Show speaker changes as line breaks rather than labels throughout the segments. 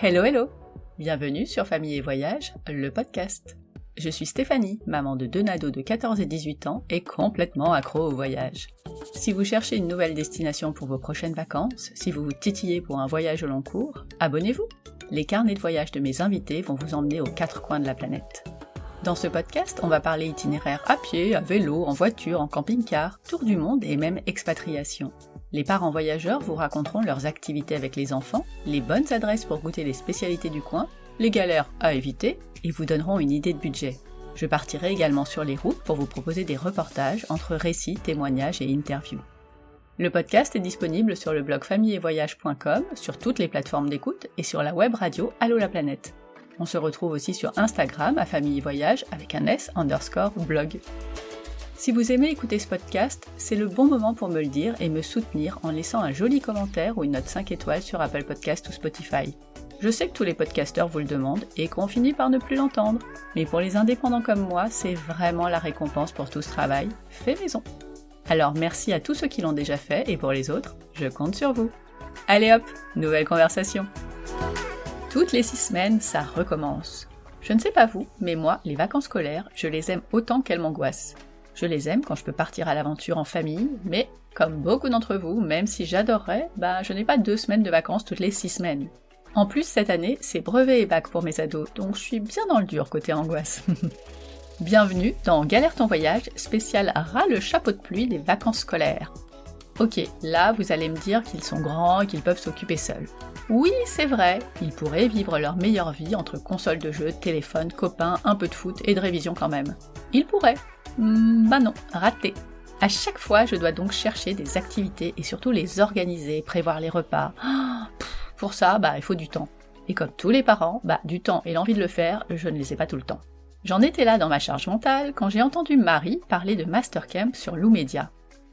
Hello hello! Bienvenue sur Famille et Voyage, le podcast. Je suis Stéphanie, maman de 2 nados de 14 et 18 ans et complètement accro au voyage. Si vous cherchez une nouvelle destination pour vos prochaines vacances, si vous vous titillez pour un voyage au long cours, abonnez-vous! Les carnets de voyage de mes invités vont vous emmener aux 4 coins de la planète. Dans ce podcast, on va parler itinéraire à pied, à vélo, en voiture, en camping-car, tour du monde et même expatriation. Les parents voyageurs vous raconteront leurs activités avec les enfants, les bonnes adresses pour goûter les spécialités du coin, les galères à éviter et vous donneront une idée de budget. Je partirai également sur les routes pour vous proposer des reportages entre récits, témoignages et interviews. Le podcast est disponible sur le blog familleetvoyage.com, sur toutes les plateformes d'écoute et sur la web radio Allô la planète. On se retrouve aussi sur Instagram à Famille et Voyage avec un S_blog. Si vous aimez écouter ce podcast, c'est le bon moment pour me le dire et me soutenir en laissant un joli commentaire ou une note 5 étoiles sur Apple Podcast ou Spotify. Je sais que tous les podcasteurs vous le demandent et qu'on finit par ne plus l'entendre, mais pour les indépendants comme moi, c'est vraiment la récompense pour tout ce travail fait maison. Alors merci à tous ceux qui l'ont déjà fait et pour les autres, je compte sur vous. Allez hop, nouvelle conversation. Toutes les 6 semaines, ça recommence. Je ne sais pas vous, mais moi, les vacances scolaires, je les aime autant qu'elles m'angoissent. Je les aime quand je peux partir à l'aventure en famille, mais comme beaucoup d'entre vous, même si j'adorerais, je n'ai pas 2 semaines de vacances toutes les 6 semaines. En plus, cette année, c'est brevet et bac pour mes ados, donc je suis bien dans le dur côté angoisse. Bienvenue dans Galère ton voyage, spécial ras le chapeau de pluie des vacances scolaires. Ok, là vous allez me dire qu'ils sont grands et qu'ils peuvent s'occuper seuls. Oui, c'est vrai, ils pourraient vivre leur meilleure vie entre consoles de jeux, téléphone, copains, un peu de foot et de révision quand même. Ils pourraient. Non, raté. À chaque fois, je dois donc chercher des activités et surtout les organiser, prévoir les repas. Pour ça, il faut du temps. Et comme tous les parents, du temps et l'envie de le faire, je ne les ai pas tout le temps. J'en étais là dans ma charge mentale quand j'ai entendu Marie parler de Mastercamp sur Loomedia.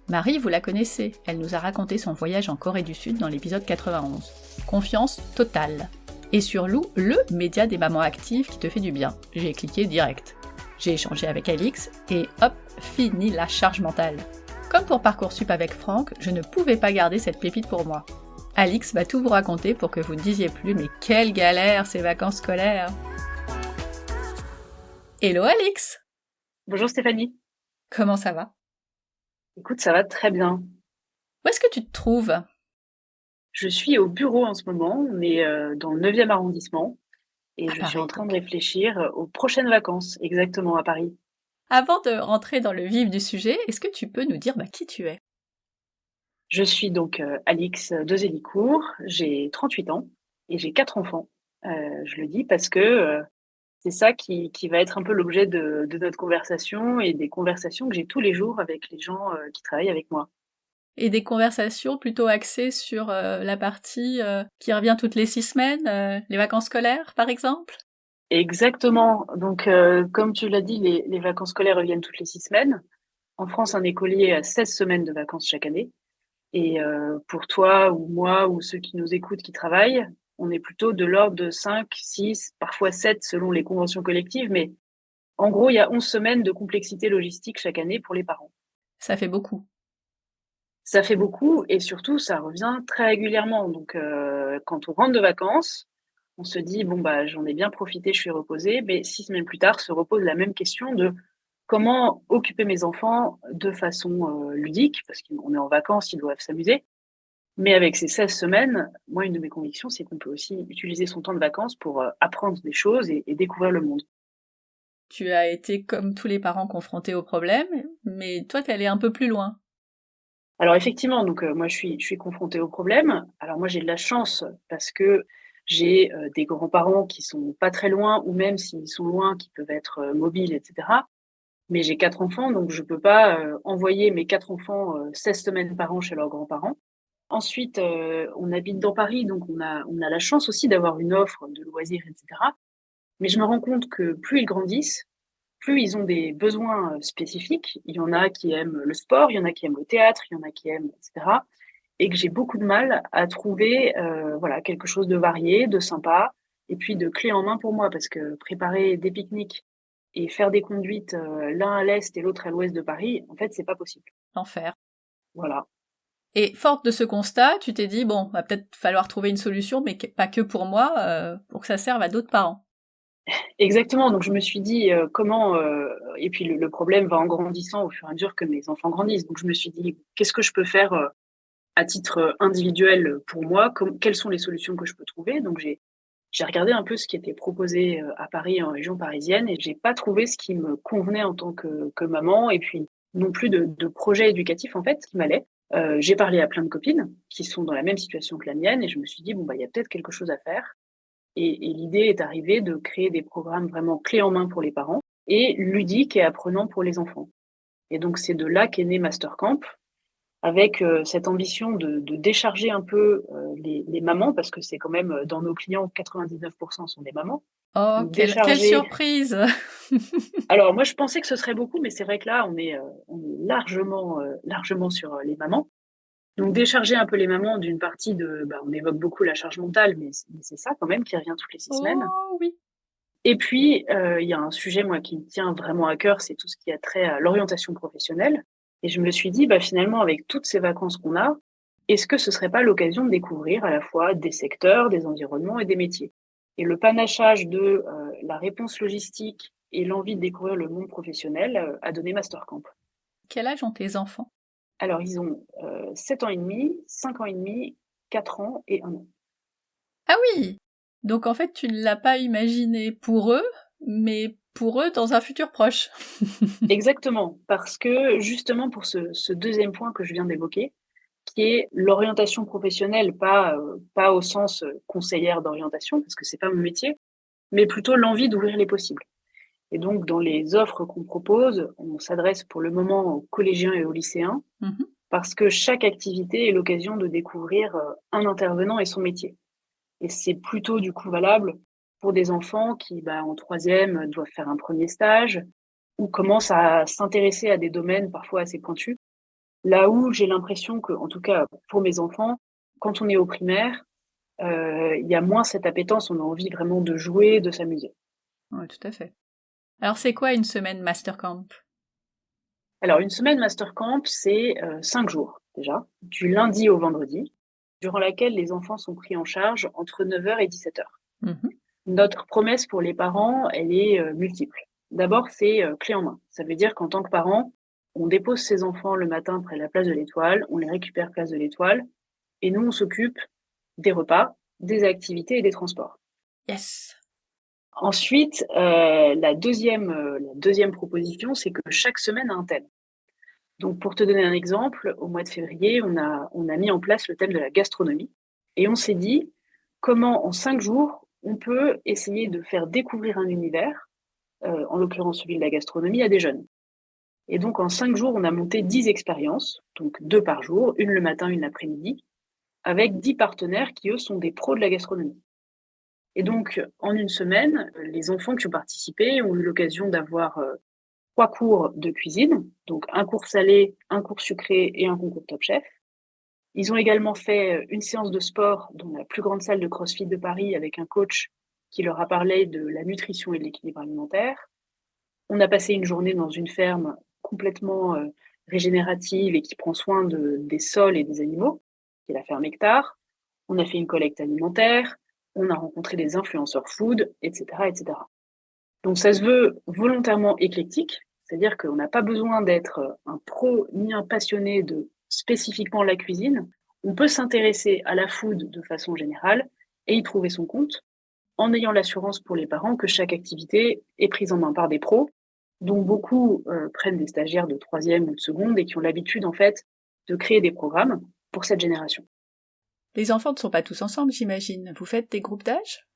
Marie, vous la connaissez, elle nous a raconté son voyage en Corée du Sud dans l'épisode 91. Confiance totale. Et sur Loo, le média des mamans actives qui te fait du bien. J'ai cliqué direct. J'ai échangé avec Alix et hop, fini la charge mentale. Comme pour Parcoursup avec Franck, je ne pouvais pas garder cette pépite pour moi. Alix va tout vous raconter pour que vous ne disiez plus « Mais quelle galère ces vacances scolaires !» Hello Alix!
Bonjour Stéphanie.
Comment ça va?
Écoute, ça va très bien.
Où est-ce que tu te trouves?
Je suis au bureau en ce moment, mais dans le 9e arrondissement, et je suis en train de réfléchir aux prochaines vacances, exactement à Paris.
Avant de rentrer dans le vif du sujet, est-ce que tu peux nous dire qui tu es?
Je suis donc Alix de Zélicourt, j'ai 38 ans et j'ai 4 enfants. Je le dis parce que c'est ça qui va être un peu l'objet de notre conversation et des conversations que j'ai tous les jours avec les gens qui travaillent avec moi.
Et des conversations plutôt axées sur la partie qui revient toutes les 6 semaines, les vacances scolaires par exemple?
Exactement. Donc, comme tu l'as dit, les vacances scolaires reviennent toutes les 6 semaines. En France, un écolier a 16 semaines de vacances chaque année. Et pour toi ou moi ou ceux qui nous écoutent qui travaillent, on est plutôt de l'ordre de 5, 6, parfois 7 selon les conventions collectives. Mais en gros, il y a 11 semaines de complexité logistique chaque année pour les parents.
Ça fait beaucoup.
Ça fait beaucoup et surtout, ça revient très régulièrement. Donc, quand on rentre de vacances, on se dit, j'en ai bien profité, je suis reposée. Mais 6 semaines plus tard, se repose la même question de comment occuper mes enfants de façon ludique, parce qu'on est en vacances, ils doivent s'amuser. Mais avec ces 16 semaines, moi, une de mes convictions, c'est qu'on peut aussi utiliser son temps de vacances pour apprendre des choses et découvrir le monde.
Tu as été, comme tous les parents, confrontés au problème, mais toi, t'es allée un peu plus loin.
Alors effectivement, donc moi, je suis confrontée au problème. Alors moi, j'ai de la chance parce que j'ai des grands-parents qui sont pas très loin, ou même s'ils sont loin, qui peuvent être mobiles, etc. Mais j'ai 4 enfants, donc je peux pas envoyer mes 4 enfants 16 semaines par an chez leurs grands-parents. Ensuite, on habite dans Paris, donc on a la chance aussi d'avoir une offre de loisirs, etc. Mais je me rends compte que plus ils grandissent, plus ils ont des besoins spécifiques. Il y en a qui aiment le sport, il y en a qui aiment le théâtre, il y en a qui aiment, etc. Et que j'ai beaucoup de mal à trouver quelque chose de varié, de sympa, et puis de clé en main pour moi, parce que préparer des pique-niques et faire des conduites l'un à l'est et l'autre à l'ouest de Paris, en fait, c'est pas possible.
L'enfer.
Voilà.
Et forte de ce constat, tu t'es dit, bon, va peut-être falloir trouver une solution, mais pas que pour moi, pour que ça serve à d'autres parents.
Exactement, donc je me suis dit, comment, et puis le problème va en grandissant au fur et à mesure que mes enfants grandissent. Donc je me suis dit: «Qu'est-ce que je peux faire, à titre, individuel, pour moi? Quelles sont les solutions que je peux trouver?» Donc j'ai regardé un peu ce qui était proposé, à Paris, en région parisienne et j'ai pas trouvé ce qui me convenait en tant que maman et puis non plus de projet éducatif, en fait, qui m'allait. J'ai parlé à plein de copines qui sont dans la même situation que la mienne et je me suis dit: «Bon, bah, il y a peut-être quelque chose à faire». Et l'idée est arrivée de créer des programmes vraiment clés en main pour les parents et ludiques et apprenants pour les enfants. Et donc c'est de là qu'est né Mastercamp avec, cette ambition de décharger un peu, les mamans parce que c'est quand même, dans nos clients 99 sont des mamans.
Oh,
Donc
quelle
décharger
surprise!
alors moi je pensais que ce serait beaucoup, mais c'est vrai que là on est largement sur, les mamans. Donc décharger un peu les mamans d'une partie de on évoque beaucoup la charge mentale, mais c'est ça quand même qui revient toutes les 6 semaines.
Oh oui!
Et puis, il y a un sujet, moi, qui me tient vraiment à cœur, c'est tout ce qui a trait à l'orientation professionnelle. Et je me suis dit: «Bah, finalement, avec toutes ces vacances qu'on a, est-ce que ce serait pas l'occasion de découvrir à la fois des secteurs, des environnements et des métiers?» Et le panachage de, la réponse logistique et l'envie de découvrir le monde professionnel, a donné Mastercamp.
Quel âge ont tes enfants?
Alors ils ont, 7 ans et demi, 5 ans et demi, 4 ans et 1 an.
Ah oui! Donc en fait, tu ne l'as pas imaginé pour eux, mais pour eux dans un futur proche.
Exactement, parce que justement pour ce 2e point que je viens d'évoquer, qui est l'orientation professionnelle, pas au sens, conseillère d'orientation, parce que c'est pas mon métier, mais plutôt l'envie d'ouvrir les possibles. Et donc dans les offres qu'on propose, on s'adresse pour le moment aux collégiens et aux lycéens,
Mmh.
parce que chaque activité est l'occasion de découvrir, un intervenant et son métier. Et c'est plutôt du coup valable pour des enfants qui, en 3e, doivent faire un premier stage ou commencent à s'intéresser à des domaines parfois assez pointus. Là où j'ai l'impression que, en tout cas pour mes enfants, quand on est au primaire, il y a moins cette appétence, on a envie vraiment de jouer, de s'amuser.
Ouais, tout à fait. Alors c'est quoi une semaine Mastercamp?
Alors une semaine Mastercamp, c'est, 5 jours déjà, du lundi au vendredi, durant laquelle les enfants sont pris en charge entre 9 heures et 17 heures.
Mmh.
Notre promesse pour les parents, elle est, multiple. D'abord, c'est, clé en main. Ça veut dire qu'en tant que parent, on dépose ses enfants le matin près de la place de l'Étoile, on les récupère place de l'Étoile et nous, on s'occupe des repas, des activités et des transports.
Yes!
Ensuite, la 2e proposition, c'est que chaque semaine a un thème. Donc pour te donner un exemple, au mois de février, on a mis en place le thème de la gastronomie et on s'est dit: «Comment en 5 jours, on peut essayer de faire découvrir un univers, en l'occurrence celui de la gastronomie, à des jeunes?» Et donc en 5 jours, on a monté 10 expériences, donc 2 par jour, une le matin, une l'après-midi, avec 10 partenaires qui, eux, sont des pros de la gastronomie. Et donc en une semaine, les enfants qui ont participé ont eu l'occasion d'avoir, 3 cours de cuisine, donc un cours salé, un cours sucré et un concours Top Chef. Ils ont également fait, une séance de sport dans la plus grande salle de CrossFit de Paris avec un coach qui leur a parlé de la nutrition et de l'équilibre alimentaire. On a passé une journée dans une ferme complètement, régénérative et qui prend soin des sols et des animaux, qui est la ferme Hectare. On a fait une collecte alimentaire, on a rencontré des influenceurs food et cetera et cetera. Donc ça se veut volontairement éclectique, c'est-à-dire qu'on n'a pas besoin d'être, un pro ni un passionné de spécifiquement la cuisine. On peut s'intéresser à la food de façon générale et y trouver son compte, en ayant l'assurance pour les parents que chaque activité est prise en main par des pros, dont beaucoup, prennent des stagiaires de 3e ou de seconde et qui ont l'habitude en fait de créer des programmes pour cette génération.
Les enfants ne sont pas tous ensemble, j'imagine. Vous faites des groupes d'âge?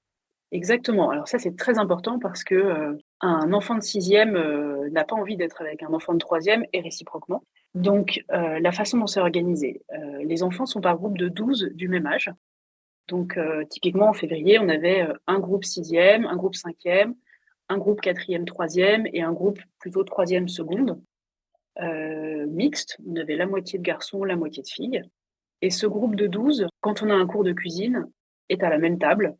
Exactement. Alors ça, c'est très important parce que, un enfant de 6e, n'a pas envie d'être avec un enfant de 3e et réciproquement. Donc, la façon dont c'est organisé, les enfants sont par groupe de 12 du même âge. Donc, typiquement en février, on avait, un groupe 6e, un groupe 5e, un groupe 4e, 3e et un groupe plutôt 3e seconde, mixte. On avait la moitié de garçons, la moitié de filles. Et ce groupe de 12, quand on a un cours de cuisine, est à la même table.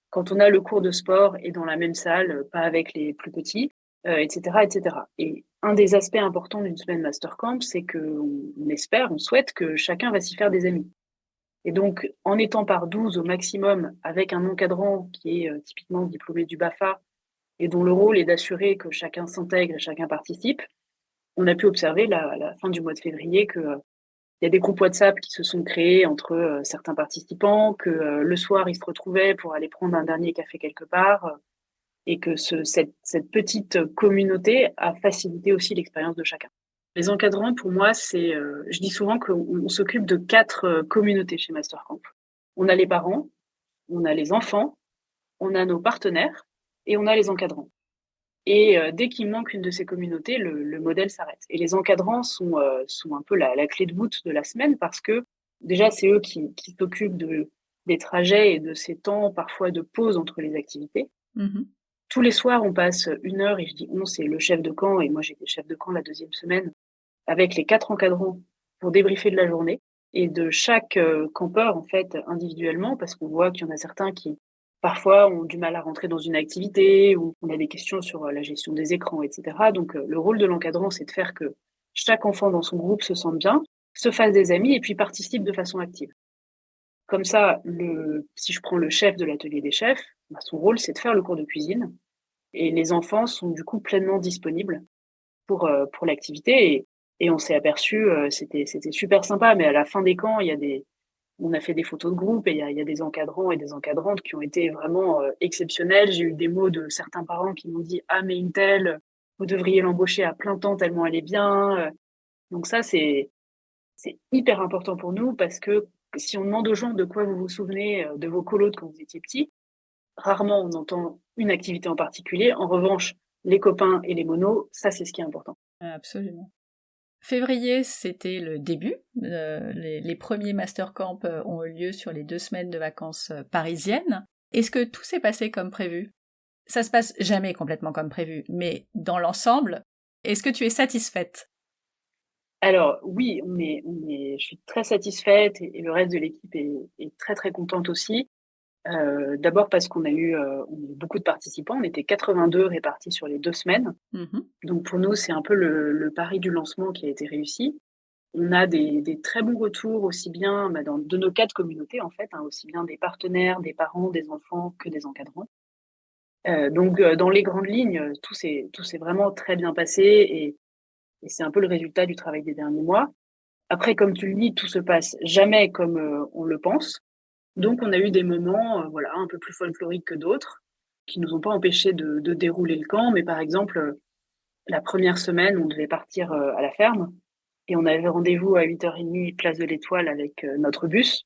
Quand on a le cours de sport est dans la même salle, pas avec les plus petits, et cetera et cetera. Et un des aspects importants d'une semaine Master Camp, c'est qu'on espère, on souhaite que chacun va s'y faire des amis. Et donc, en étant par 12 au maximum, avec un encadrant qui est typiquement diplômé du BAFA et dont le rôle est d'assurer que chacun s'intègre et chacun participe, on a pu observer à la fin du mois de février que il y a des groupes WhatsApp qui se sont créés entre certains participants, que le soir, ils se retrouvaient pour aller prendre un dernier café quelque part, et que cette petite communauté a facilité aussi l'expérience de chacun. Les encadrants, pour moi, je dis souvent qu'on s'occupe de 4 communautés chez Mastercamp. On a les parents, on a les enfants, on a nos partenaires et on a les encadrants. Et dès qu'il manque une de ces communautés, le modèle s'arrête. Et les encadrants sont un peu la clé de voûte de la semaine parce que déjà, c'est eux qui s'occupent des trajets et de ces temps parfois de pause entre les activités.
Mmh.
Tous les soirs, on passe 1 heure, et je dis on, c'est le chef de camp, et moi j'étais chef de camp la 2e semaine, avec les 4 encadrants pour débriefer de la journée et de chaque campeur en fait individuellement, parce qu'on voit qu'il y en a certains qui parfois ont du mal à rentrer dans une activité, ou on a des questions sur la gestion des écrans, etc. Donc le rôle de l'encadrant, c'est de faire que chaque enfant dans son groupe se sente bien, se fasse des amis et puis participe de façon active. Comme ça, si je prends le chef de l'atelier des chefs, son rôle, c'est de faire le cours de cuisine. Et les enfants sont du coup pleinement disponibles pour l'activité. Et on s'est aperçu, c'était super sympa, mais à la fin des camps, on a fait des photos de groupe, et il y a des encadrants et des encadrantes qui ont été vraiment exceptionnels. J'ai eu des mots de certains parents qui m'ont dit « Ah, mais une telle, vous devriez l'embaucher à plein temps tellement elle est bien ». Donc ça, c'est hyper important pour nous, parce que si on demande aux gens de quoi vous vous souvenez de vos colos quand vous étiez petits, rarement on entend une activité en particulier. En revanche, les copains et les monos, ça c'est ce qui est important.
Absolument. Février, c'était le début. Les premiers Master Camp ont eu lieu sur les 2 semaines de vacances parisiennes. Est-ce que tout s'est passé comme prévu? Ça se passe jamais complètement comme prévu, mais dans l'ensemble, est-ce que tu es satisfaite?
Alors oui, je suis très satisfaite, et le reste de l'équipe est très très contente aussi. D'abord parce qu'on a eu beaucoup de participants, on était 82 répartis sur les 2 semaines.
Mmh.
Donc pour nous, c'est un peu le pari du lancement qui a été réussi. On a des très bons retours, aussi bien de nos 4 communautés en fait, aussi bien des partenaires, des parents, des enfants que des encadrants. Donc dans les grandes lignes, tout s'est vraiment très bien passé, et c'est un peu le résultat du travail des derniers mois. Après, comme tu le dis, tout se passe jamais comme on le pense. Donc on a eu des moments voilà, un peu plus folkloriques que d'autres, qui nous ont pas empêchés de dérouler le camp. Mais par exemple, la première semaine, on devait partir à la ferme, et on avait rendez-vous à 8h30 place de l'Étoile avec notre bus.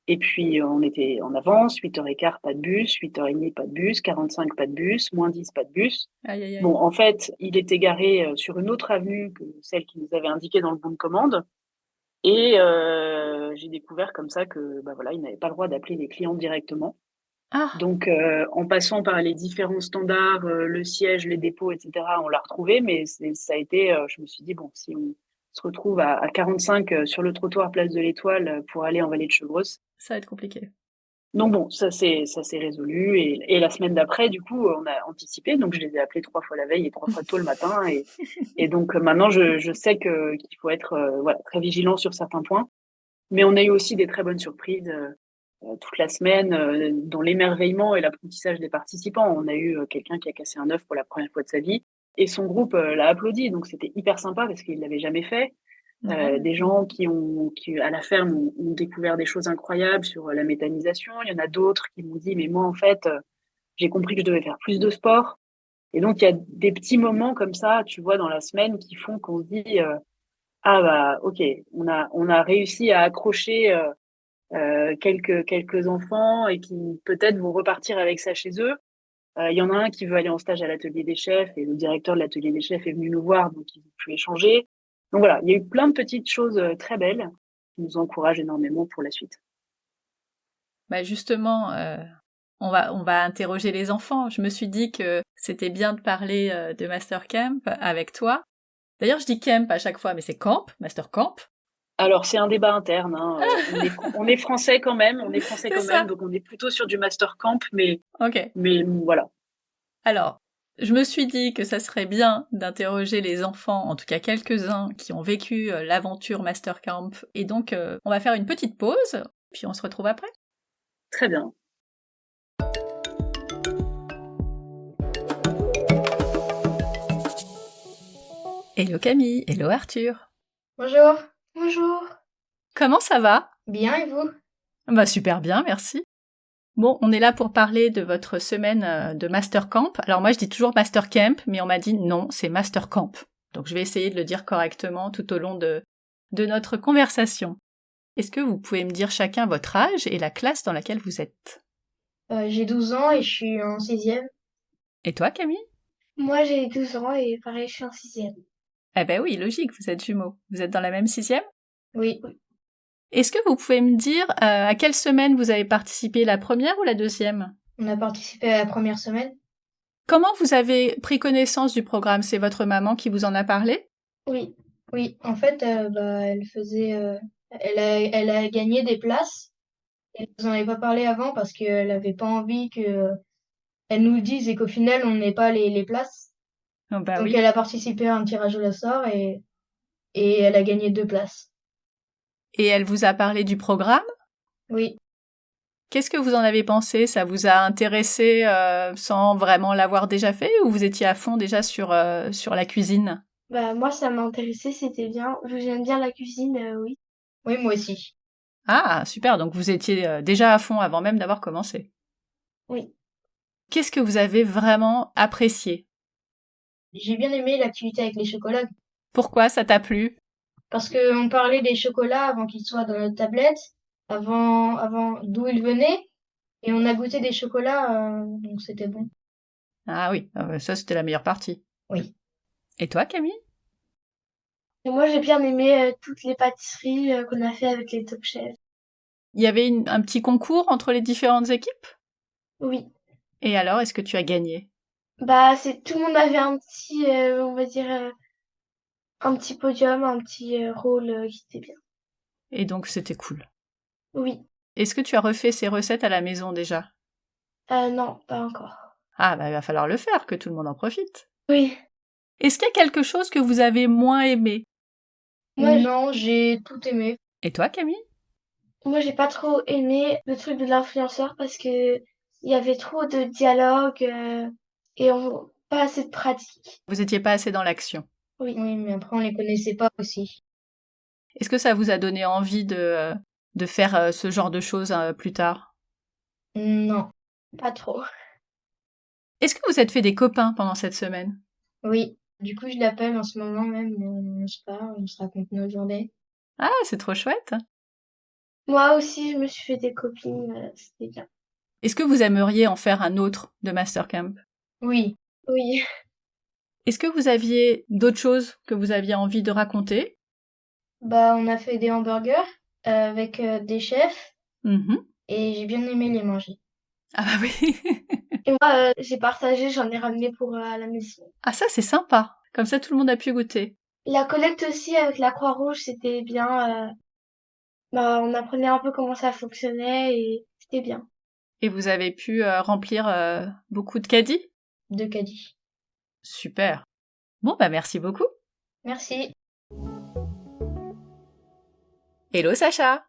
Et puis on était en avance, 8h15 pas de bus, 8h30 pas de bus, 45 pas de bus, -10 pas de bus.
Aïe, aïe, aïe.
Bon, en fait, il était garé sur une autre avenue que celle qui nous avait indiquée dans le bon de commande. Et j'ai découvert comme ça que voilà, ils n'avaient pas le droit d'appeler les clients directement.
Ah!
Donc en passant par les différents standards, le siège, les dépôts, etc., on l'a retrouvé. Mais ça a été, je me suis dit bon, si on se retrouve à 45 sur le trottoir place de l'Étoile pour aller en Vallée de Chevreuse.
Ça va être compliqué.
Donc bon, ça s'est résolu, et la semaine d'après, du coup, on a anticipé. Donc je les ai appelés 3 fois la veille et 3 fois tôt le matin, et donc maintenant je sais qu'il faut être voilà, très vigilant sur certains points. Mais on a eu aussi des très bonnes surprises toute la semaine dans l'émerveillement et l'apprentissage des participants. On a eu quelqu'un qui a cassé un œuf pour la première fois de sa vie, et son groupe l'a applaudi. Donc c'était hyper sympa parce qu'il l'avait jamais fait.
Ouais.
Des gens qui à la ferme ont découvert des choses incroyables sur la méthanisation. Il y en a d'autres qui m'ont dit mais moi en fait j'ai compris que je devais faire plus de sport. Et donc il y a des petits moments comme ça, tu vois, dans la semaine, qui font qu'on se dit ah bah ok, on a réussi à accrocher quelques enfants, et qui peut-être vont repartir avec ça chez eux. Il y en a un qui veut aller en stage à l'atelier des chefs, et le directeur de l'atelier des chefs est venu nous voir, donc ils ont pu échanger. Donc voilà, il y a eu plein de petites choses très belles qui nous encouragent énormément pour la suite.
Bah justement, on va interroger les enfants. Je me suis dit que c'était bien de parler de Master Camp avec toi. D'ailleurs, je dis camp à chaque fois, mais c'est camp, Master Camp.
Alors c'est un débat interne, hein. On est français quand même,
C'est ça.
donc on est plutôt sur du Master Camp, mais
Ok.
voilà.
Alors, Je me suis dit que ça serait bien d'interroger les enfants, en tout cas quelques-uns, qui ont vécu l'aventure Master Camp. Et donc, on va faire une petite pause, puis on se retrouve après.
Très bien.
Hello Camille, hello Arthur.
Bonjour. Bonjour.
Comment ça va?
Bien, et vous?
Bah super bien, merci. Bon, on est là pour parler de votre semaine de Master Camp. Alors moi je dis toujours Master Camp, mais on m'a dit non, c'est Master Camp. Donc je vais essayer de le dire correctement tout au long de notre conversation. Est-ce que vous pouvez me dire chacun votre âge et la classe dans laquelle vous êtes?
J'ai 12 ans et je suis en 6e.
Et toi Camille?
Moi, j'ai 12 ans et pareil, je suis en 6e.
Eh ben oui, logique, vous êtes jumeaux. Vous êtes dans la même 6e?
Oui.
Est-ce que vous pouvez me dire à quelle semaine vous avez participé, la première ou la deuxième?
On a participé à la première semaine.
Comment vous avez pris connaissance du programme? C'est votre maman qui vous en a parlé?
Oui. Oui. En fait, elle a gagné des places. Elle nous en avait pas parlé avant parce qu'elle avait pas envie que elle nous dise et qu'au final, on n'ait pas les places.
Oh bah
Donc,
oui.
elle a participé à un tirage au sort et elle a gagné 2 places.
Et elle vous a parlé du programme?
Oui.
Qu'est-ce que vous en avez pensé? Ça vous a intéressé sans vraiment l'avoir déjà fait ou vous étiez à fond déjà sur la cuisine?
Bah, moi, ça m'a intéressé, c'était bien. J'aime bien la cuisine, oui.
Oui, moi aussi.
Ah, super, donc vous étiez déjà à fond avant même d'avoir commencé.
Oui.
Qu'est-ce que vous avez vraiment apprécié?
J'ai bien aimé l'activité avec les chocolats.
Pourquoi ça t'a plu?
Parce qu'on parlait des chocolats avant qu'ils soient dans notre tablette, avant d'où ils venaient, et on a goûté des chocolats, donc c'était bon.
Ah oui, ça c'était la meilleure partie.
Oui.
Et toi Camille?
Et moi, j'ai bien aimé toutes les pâtisseries qu'on a fait avec les Top Chef.
Il y avait un petit concours entre les différentes équipes?
Oui.
Et alors, est-ce que tu as gagné?
Bah, tout le monde avait un petit, on va dire, un petit podium, un petit rôle qui était bien.
Et donc c'était cool.
Oui.
Est-ce que tu as refait ces recettes à la maison déjà?
Non, pas encore.
Ah bah il va falloir le faire, que tout le monde en profite.
Oui.
Est-ce qu'il y a quelque chose que vous avez moins aimé?
Moi,
Non, j'ai tout aimé.
Et toi Camille?
Moi, j'ai pas trop aimé le truc de l'influenceur parce que il y avait trop de dialogue pas assez de pratique.
Vous étiez pas assez dans l'action.
Oui.
Oui, mais après on les connaissait pas aussi.
Est-ce que ça vous a donné envie de faire ce genre de choses plus tard?
Non.
Pas trop.
Est-ce que vous êtes fait des copains pendant cette semaine?
Oui. Du coup, je l'appelle en ce moment même, on se parle, on se raconte nos journées.
Ah, c'est trop chouette.
Moi aussi, je me suis fait des copines, c'était bien.
Est-ce que vous aimeriez en faire un autre de Master Camp?
Oui.
Oui.
Est-ce que vous aviez d'autres choses que vous aviez envie de raconter?
Bah, on a fait des hamburgers avec des chefs
Mhm.
et j'ai bien aimé les manger.
Ah bah oui.
Et moi, j'ai partagé, j'en ai ramené pour à la maison.
Ah ça c'est sympa. Comme ça tout le monde a pu goûter.
La collecte aussi avec la Croix-Rouge, c'était bien. Bah, on apprenait un peu comment ça fonctionnait et c'était bien.
Et vous avez pu remplir beaucoup de caddies?
De caddie.
Super. Bon bah merci beaucoup.
Merci.
Hello Sacha.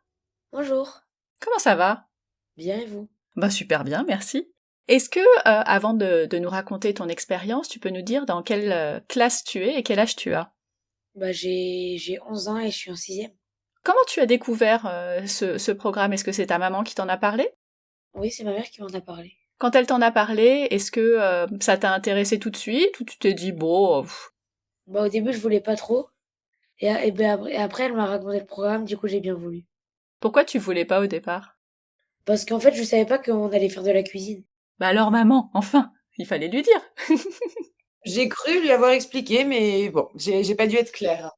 Bonjour.
Comment ça va?
Bien et vous?
Bah super bien, merci. Est-ce que, avant de nous raconter ton expérience, tu peux nous dire dans quelle classe tu es et quel âge tu as?
Bah j'ai 11 ans et je suis en 6e.
Comment tu as découvert ce programme? Est-ce que c'est ta maman qui t'en a parlé?
Oui, c'est ma mère qui m'en a parlé.
Quand elle t'en a parlé, est-ce que ça t'a intéressé tout de suite ou tu t'es dit bon,
Bah au début je voulais pas trop. Et après elle m'a raconté le programme, du coup j'ai bien voulu.
pourquoi tu voulais pas au départ?
Parce qu'en fait je savais pas qu'on allait faire de la cuisine.
Bah alors maman, enfin, il fallait lui dire.
J'ai cru lui avoir expliqué, mais bon, j'ai pas dû être claire.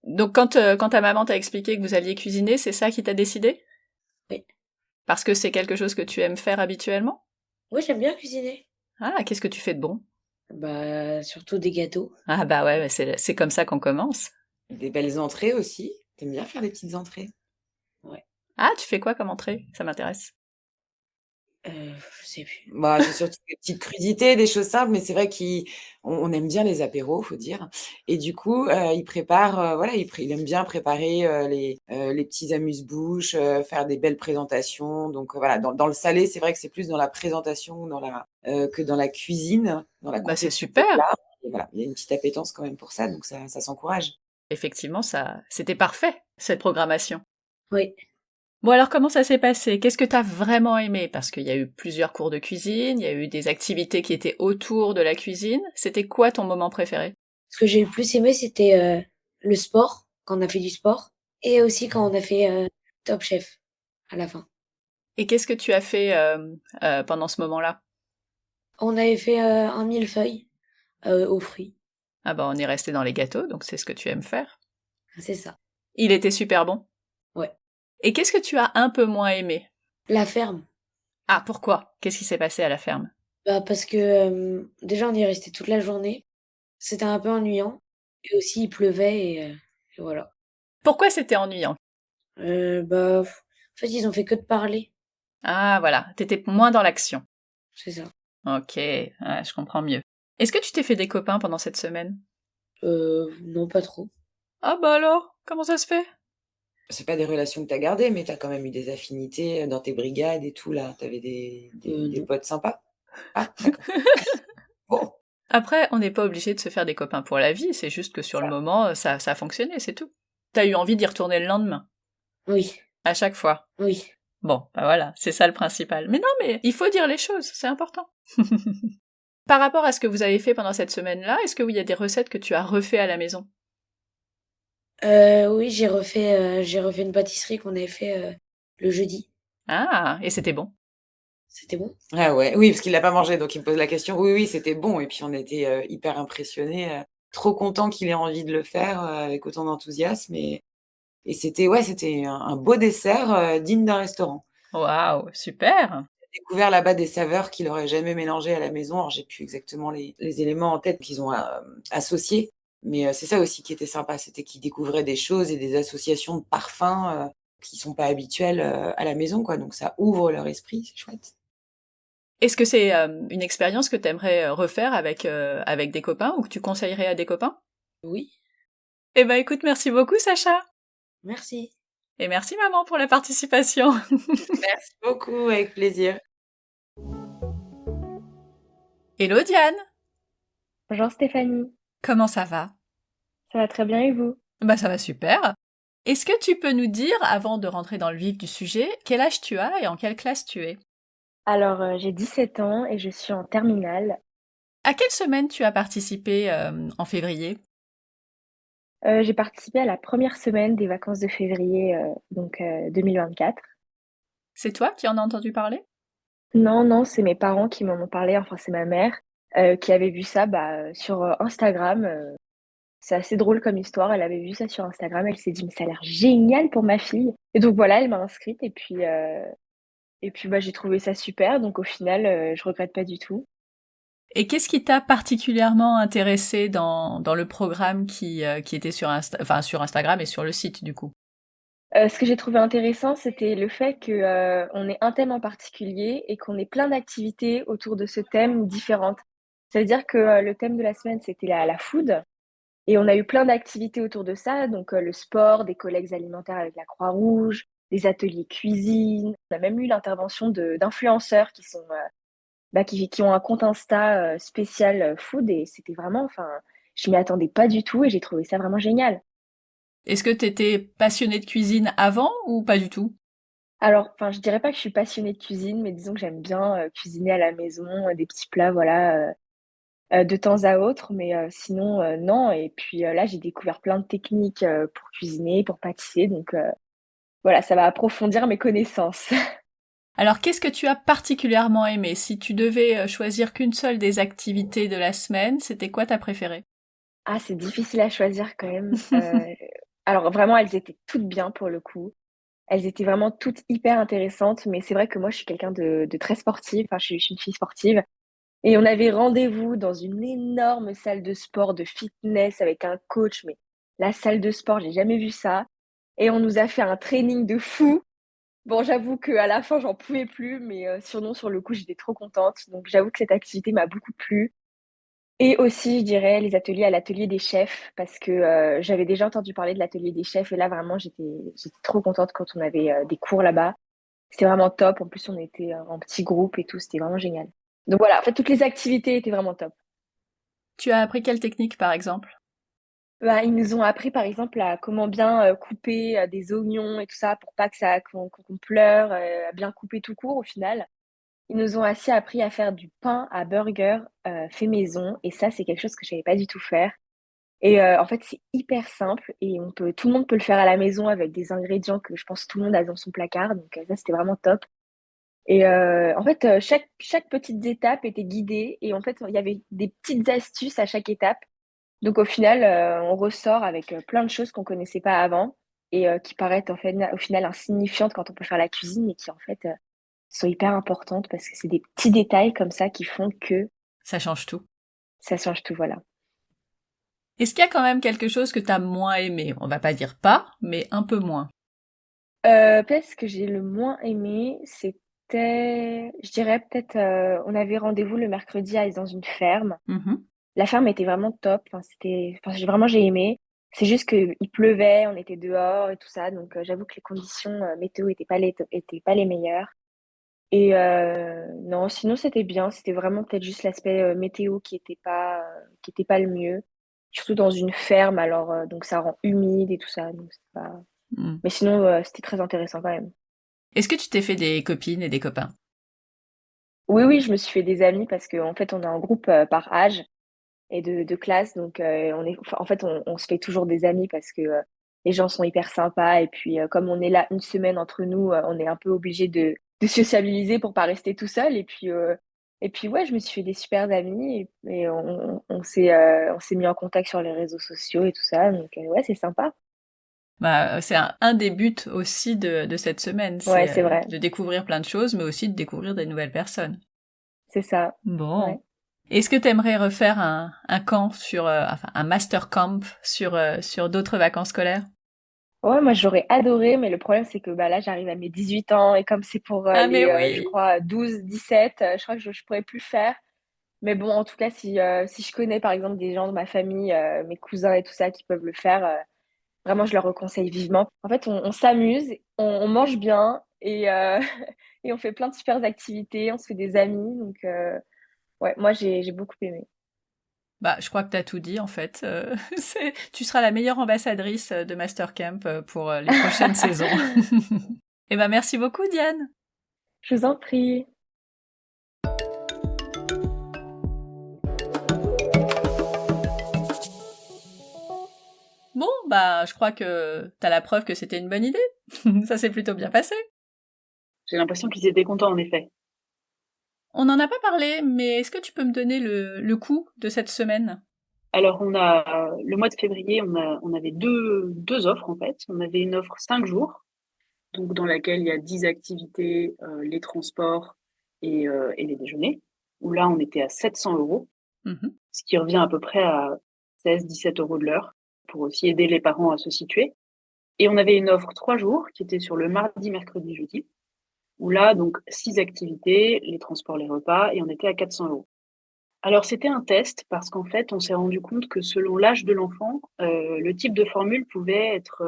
Donc quand ta maman t'a expliqué que vous alliez cuisiner, c'est ça qui t'a décidé?
Oui.
Parce que c'est quelque chose que tu aimes faire habituellement?
Oui, j'aime bien cuisiner.
Ah, qu'est-ce que tu fais de bon?
Bah surtout des gâteaux.
Ah bah ouais, c'est comme ça qu'on commence.
Des belles entrées aussi. T'aimes bien faire des petites entrées.
Ouais.
Ah, tu fais quoi comme entrée? Ça m'intéresse.
Je sais plus.
Bah, c'est surtout des petites crudités, des choses simples, mais c'est vrai qu'on aime bien les apéros, faut dire et du coup, il prépare, voilà, il aime bien préparer, les petits amuse-bouches, faire des belles présentations donc voilà, dans le salé, c'est vrai que c'est plus dans la présentation, que dans la cuisine, dans la
Bah, c'est
conception des
super!
plats et voilà, il y a une petite appétence quand même pour ça, donc ça s'encourage.
Effectivement, c'était parfait, cette programmation.
Oui.
Bon alors comment ça s'est passé? Qu'est-ce que t'as vraiment aimé? Parce qu'il y a eu plusieurs cours de cuisine, il y a eu des activités qui étaient autour de la cuisine. C'était quoi ton moment préféré?
Ce que j'ai le plus aimé, c'était, le sport, quand on a fait du sport et aussi quand on a fait, Top Chef, à la fin.
Et qu'est-ce que tu as fait pendant ce moment-là?
On avait fait, un millefeuille, aux fruits.
Ah bah on est resté dans les gâteaux, donc c'est ce que tu aimes faire.
C'est ça,
Il était super bon.
ouais.
Et qu'est-ce que tu as un peu moins aimé?
La ferme,
Ah pourquoi? Qu'est-ce qui s'est passé à la ferme?
bah, parce que, déjà on y est resté toute la journée. C'était un peu ennuyant et aussi il pleuvait et voilà.
Pourquoi c'était ennuyant?
Bah, en fait, ils ont fait que de parler,
Ah voilà, t'étais moins dans l'action.
c'est ça.
Ok, ouais, je comprends mieux. Est-ce que tu t'es fait des copains pendant cette semaine?
Non, pas trop.
Ah bah alors, comment ça se fait?
C'est pas des relations que tu as gardées, mais tu as quand même eu des affinités, dans tes brigades et tout là? Tu avais des
Non.
potes sympas? Ah d'accord. Bon,
Après, on n'est pas obligé de se faire des copains pour la vie, c'est juste que sur le
ça
moment, ça a fonctionné, c'est tout. T'as eu envie d'y retourner le lendemain,
Oui,
à chaque fois.
oui.
Bon, bah voilà, c'est ça le principal. Mais non, mais il faut dire les choses, c'est important. Par rapport à ce que vous avez fait pendant cette semaine-là, est-ce qu'il y a des recettes que tu as refait à la maison?
Oui, j'ai refait une pâtisserie qu'on avait fait, le jeudi.
Ah, et c'était bon.
C'était bon.
ah ouais, oui, parce qu'il l'a pas mangé, donc il me pose la question. Oui, oui, c'était bon et puis on était, hyper impressionnés, trop contents qu'il ait envie de le faire, avec autant d'enthousiasme et c'était un beau dessert, digne d'un restaurant.
Waouh, super!
Découvert là-bas des saveurs qu'il aurait jamais mélangées à la maison. Alors j'ai plus exactement les éléments en tête qu'ils ont, associés, mais c'est ça aussi qui était sympa, c'était qu'ils découvraient des choses et des associations de parfums, qui sont pas habituelles, à la maison, quoi, donc ça ouvre leur esprit, c'est chouette.
Est-ce que c'est une expérience que tu aimerais refaire avec des copains ou que tu conseillerais à des copains?
Oui,
Eh ben écoute, merci beaucoup Sacha!
merci.
Et merci maman pour la participation!
Merci beaucoup, avec plaisir.
Hello Diane!
Bonjour Stéphanie,
Comment ça va?
ça va très bien et vous?
Bah ça va super! Est-ce que tu peux nous dire, avant de rentrer dans le vif du sujet, quel âge tu as et en quelle classe tu es?
Alors, j'ai 17 ans et je suis en terminale.
À quelle semaine tu as participé en février?
J'ai participé à la première semaine des vacances de février, 2024.
C'est toi qui en as entendu parler?
Non, non, c'est mes parents qui m'en ont parlé, enfin c'est ma mère, qui avait vu ça, sur, Instagram, c'est assez drôle comme histoire. Elle avait vu ça sur Instagram, elle s'est dit: «Mais ça a l'air génial pour ma fille» et donc voilà, elle m'a inscrite et puis, j'ai trouvé ça super donc au final, je regrette pas du tout.
Et qu'est-ce qui t'a particulièrement intéressé dans le programme qui était sur Instagram et sur le site du coup?
Ce que j'ai trouvé intéressant, c'était le fait que, on ait un thème en particulier et qu'on ait plein d'activités autour de ce thème différentes. C'est-à-dire que, le thème de la semaine, c'était la food et on a eu plein d'activités autour de ça, donc le sport, des collègues alimentaires avec la Croix-Rouge, des ateliers cuisine. On a même eu l'intervention d'influenceurs qui sont, qui ont un compte Insta, spécial, food et c'était vraiment enfin, je m'y attendais pas du tout et j'ai trouvé ça vraiment génial.
Est-ce que t'étais passionnée de cuisine avant ou pas du tout?
Alors, enfin, je dirais pas que je suis passionnée de cuisine, mais disons que j'aime bien, cuisiner à la maison, des petits plats, voilà, de temps à autre, mais sinon, non et puis, là, j'ai découvert plein de techniques, pour cuisiner, pour pâtisser, donc voilà, ça va approfondir mes connaissances.
Alors qu'est-ce que tu as particulièrement aimé? Si tu devais choisir qu'une seule des activités de la semaine, c'était quoi ta préférée?
Ah, c'est difficile à choisir quand même, alors vraiment, elles étaient toutes bien pour le coup. Elles étaient vraiment toutes hyper intéressantes, mais c'est vrai que moi, je suis quelqu'un de très sportive, enfin, je suis une fille sportive. Et on avait rendez-vous dans une énorme salle de sport, de fitness avec un coach, mais la salle de sport, j'ai jamais vu ça et on nous a fait un training de fou Bon, j'avoue qu'à la fin, j'en pouvais plus, mais sinon, sur le coup, j'étais trop contente. Donc j'avoue que cette activité m'a beaucoup plu et aussi, je dirais, les ateliers à l'atelier des chefs parce que, j'avais déjà entendu parler de l'atelier des chefs et là, vraiment, j'étais trop contente quand on avait, des cours là-bas. C'était vraiment top. En plus, on était, en petits groupes et tout, c'était vraiment génial. Donc voilà, en fait, toutes les activités étaient vraiment top.
Tu as appris quelle technique, par exemple?
Bah, ils nous ont appris, par exemple, à comment bien, couper, des oignons et tout ça pour pas que ça qu'on pleure, à bien couper tout court, au final. Ils nous ont aussi appris à faire du pain à burger, fait maison et ça, c'est quelque chose que je savais pas du tout faire et en fait, c'est hyper simple et tout le monde peut le faire à la maison avec des ingrédients que je pense tout le monde a dans son placard donc ça, c'était vraiment top et en fait, chaque petite étape était guidée et en fait, il y avait des petites astuces à chaque étape donc au final, on ressort avec, plein de choses qu'on connaissait pas avant et qui paraissent en fait au final insignifiantes quand on peut faire la cuisine mais qui en fait, sont hyper importantes parce que c'est des petits détails comme ça qui font que
Ça change tout.
ça change tout, voilà.
Est-ce qu'il y a quand même quelque chose que t'as moins aimé? On va pas dire pas, mais un peu moins.
Peut-être ce que j'ai le moins aimé, c'était je dirais peut-être, on avait rendez-vous le mercredi à aller dans une ferme.
Mhm.
La ferme était vraiment top, j'ai aimé. C'est juste qu'il pleuvait, on était dehors et tout ça, donc j'avoue que les conditions, météo étaient pas les meilleures et non, sinon c'était bien, c'était vraiment peut-être juste l'aspect, météo qui était pas le mieux. Surtout dans une ferme alors, donc ça rend humide et tout ça, donc c'est pas
Mm.
mais sinon, c'était très intéressant quand même.
Est-ce que tu t'es fait des copines et des copains?
Oui, oui, je me suis fait des amis parce qu'en fait, on est en groupe, par âge et de classe donc en fait, on se fait toujours des amis parce que, les gens sont hyper sympas et puis, comme on est là une semaine entre nous, on est un peu obligé de sociabiliser pour pas rester tout seul et puis ouais, je me suis fait des super amis et on s'est mis en contact sur les réseaux sociaux et tout ça donc ouais, c'est sympa.
Bah, c'est un des buts aussi de cette semaine,
Ouais,
c'est
c'est vrai,
de découvrir plein de choses, mais aussi de découvrir des nouvelles personnes.
c'est ça,
Bon.
ouais.
Est-ce que tu aimerais refaire un camp enfin un master camp sur d'autres vacances scolaires?
Ouais, moi j'aurais adoré, mais le problème c'est que bah là j'arrive à mes 18 ans et comme c'est pour
Ah mais
les je
oui!
crois 12-17, je crois que je pourrais plus le faire. Mais bon, en tout cas, si je connais par exemple des gens de ma famille, mes cousins et tout ça qui peuvent le faire, vraiment je leur conseille vivement. En fait, on s'amuse, on mange bien et et on fait plein de super activités, on se fait des amis donc ouais, moi j'ai beaucoup aimé.
Bah, je crois que t'as tout dit en fait. Tu seras la meilleure ambassadrice de Master Camp pour les prochaines saisons. Eh ben merci beaucoup Diane.
Je vous en prie.
Bon, bah je crois que t'as la preuve que c'était une bonne idée. Ça s'est plutôt bien passé.
J'ai l'impression qu'ils étaient contents, en effet.
On n'en a pas parlé, mais est-ce que tu peux me donner le coût de cette semaine?
Alors, le mois de février, on avait deux offres, en fait. On avait une offre 5 jours, donc dans laquelle il y a 10 activités, les transports et les déjeuners, où là, on était à 700 euros,
Mhm.
ce qui revient à peu près à 16-17 € de l'heure, pour aussi aider les parents à se situer. Et on avait une offre 3 jours, qui était sur le mardi, mercredi, jeudi, où là, donc, 6 activités, les transports, les repas, et on était à 400 euros. Alors, c'était un test parce qu'en fait, on s'est rendu compte que selon l'âge de l'enfant, le type de formule pouvait être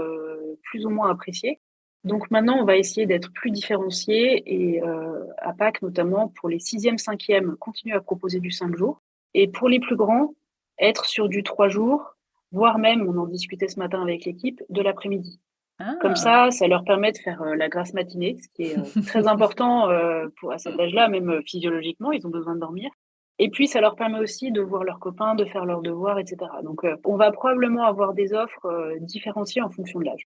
plus ou moins apprécié. Donc maintenant, on va essayer d'être plus différencié et à Pâques notamment, pour les 6e, 5e, continuer à proposer du 5 jours. Et pour les plus grands, être sur du 3 jours, voire même, on en discutait ce matin avec l'équipe, de l'après-midi. Comme
Ah.
ça leur permet de faire la grasse matinée, ce qui est très important à cet âge-là, même physiologiquement, ils ont besoin de dormir. Et puis, ça leur permet aussi de voir leurs copains, de faire leurs devoirs, etc. Donc, on va probablement avoir des offres différenciées en fonction de l'âge.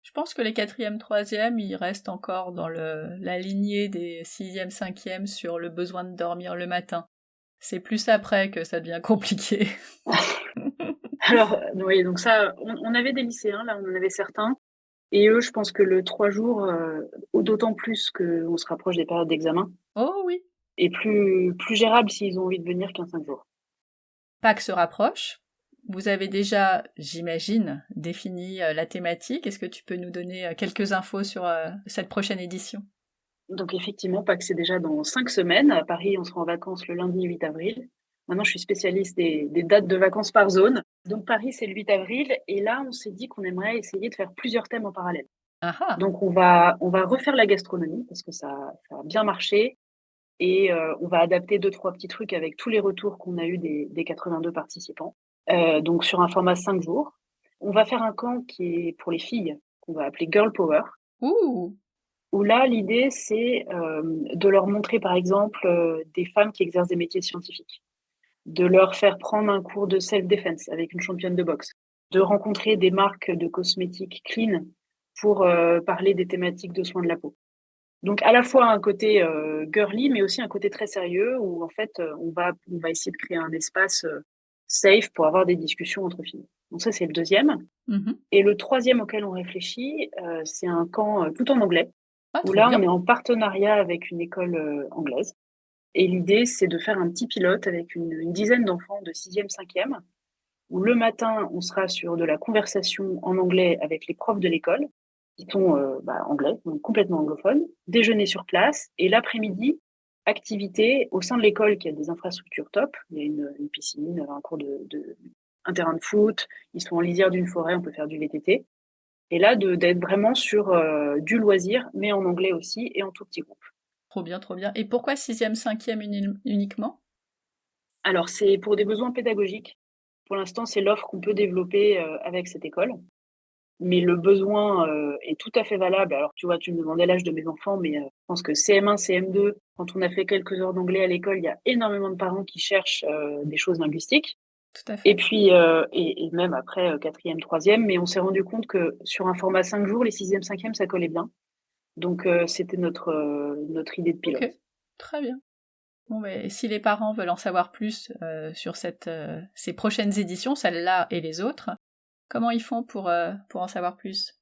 Je pense que les quatrièmes, troisièmes, ils restent encore dans la lignée des sixièmes, cinquièmes sur le besoin de dormir le matin. C'est plus après que ça devient compliqué.
Alors, oui, donc ça, on avait des lycéens, là, on en avait certains. Et eux, je pense que le 3 jours, d'autant plus qu'on se rapproche des périodes d'examen,
Oh oui.
est plus gérable s'ils ont envie de venir qu'un 5 jours.
Pâques se rapproche. Vous avez déjà, j'imagine, défini la thématique. Est-ce que tu peux nous donner quelques infos sur cette prochaine édition ?
Donc effectivement, Pâques, c'est déjà dans 5 semaines. À Paris, on sera en vacances le lundi 8 avril. Maintenant, je suis spécialiste des dates de vacances par zone. Donc Paris, c'est le 8 avril. Et là, on s'est dit qu'on aimerait essayer de faire plusieurs thèmes en parallèle.
Ah.
Donc on va refaire la gastronomie parce que ça a bien marché. Et on va adapter 2-3 petits trucs avec tous les retours qu'on a eu des 82 participants. Donc sur un format 5 jours. On va faire un camp qui est pour les filles, qu'on va appeler Girl Power.
Ouh.
Où là, l'idée, c'est de leur montrer, par exemple, des femmes qui exercent des métiers scientifiques, de leur faire prendre un cours de self-defense avec une championne de boxe, de rencontrer des marques de cosmétiques clean pour parler des thématiques de soins de la peau. Donc, à la fois un côté girly, mais aussi un côté très sérieux où, en fait, on va essayer de créer un espace safe pour avoir des discussions entre filles. Donc ça, c'est le deuxième.
Mm-hmm.
Et le troisième auquel on réfléchit, c'est un camp tout en anglais. Où
là,
on est en partenariat avec une école anglaise. Et l'idée, c'est de faire un petit pilote avec une dizaine d'enfants de 6e, 5e, où le matin, on sera sur de la conversation en anglais avec les profs de l'école, qui sont anglais, donc complètement anglophones, déjeuner sur place, et l'après-midi, activité au sein de l'école qui a des infrastructures top. Il y a une piscine, un cours un terrain de foot, ils sont en lisière d'une forêt, on peut faire du VTT. Et là, d'être vraiment sur du loisir, mais en anglais aussi, et en tout petit groupe.
Trop bien, trop bien. Et pourquoi 6e, 5e uniquement ?
Alors, c'est pour des besoins pédagogiques. Pour l'instant, c'est l'offre qu'on peut développer avec cette école. Mais le besoin est tout à fait valable. Alors, tu vois, tu me demandais l'âge de mes enfants, mais je pense que CM1, CM2, quand on a fait quelques heures d'anglais à l'école, il y a énormément de parents qui cherchent des choses linguistiques.
Tout à fait.
Et puis, et même après 4e, 3e, mais on s'est rendu compte que sur un format 5 jours, les 6e, 5e, ça collait bien. Donc, c'était notre idée de pilote.
Ok, très bien. Bon, mais si les parents veulent en savoir plus sur ces prochaines éditions, celle-là et les autres, comment ils font pour en savoir plus ?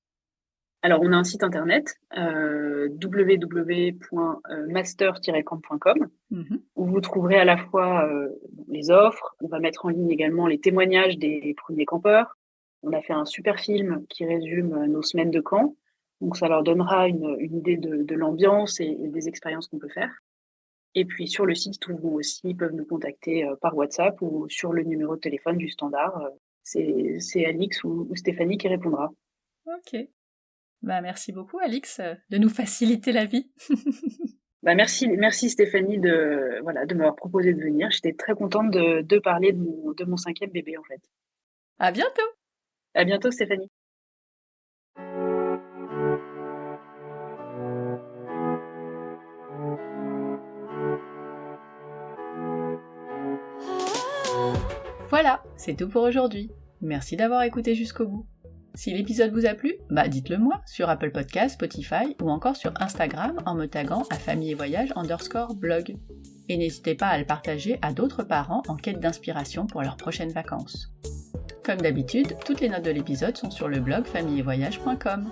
Alors, on a un site internet, www.master-camp.com, où vous trouverez à la fois les offres. On va mettre en ligne également les témoignages des premiers campeurs. On a fait un super film qui résume nos semaines de camp. Donc, ça leur donnera une idée de l'ambiance et des expériences qu'on peut faire. Et puis, sur le site, ils peuvent nous contacter par WhatsApp ou sur le numéro de téléphone du standard. C'est Alix ou Stéphanie qui répondra.
Ok. Merci beaucoup, Alix, de nous faciliter la vie.
Merci Stéphanie de m'avoir proposé de venir. J'étais très contente de parler de mon 5e bébé, en fait.
À bientôt.
À bientôt, Stéphanie.
Voilà, c'est tout pour aujourd'hui. Merci d'avoir écouté jusqu'au bout. Si l'épisode vous a plu, dites-le moi sur Apple Podcasts, Spotify ou encore sur Instagram en me taguant à familleetvoyage_blog. Et n'hésitez pas à le partager à d'autres parents en quête d'inspiration pour leurs prochaines vacances. Comme d'habitude, toutes les notes de l'épisode sont sur le blog familleetvoyage.com.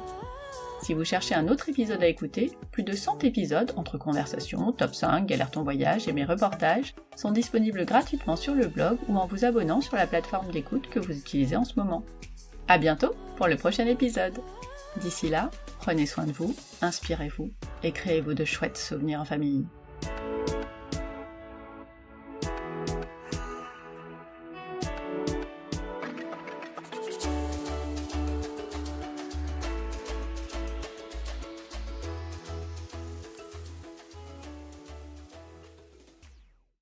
Si vous cherchez un autre épisode à écouter, plus de 100 épisodes entre conversations, top 5, galère ton voyage et mes reportages sont disponibles gratuitement sur le blog ou en vous abonnant sur la plateforme d'écoute que vous utilisez en ce moment. À bientôt pour le prochain épisode. D'ici là, prenez soin de vous, inspirez-vous et créez-vous de chouettes souvenirs en famille.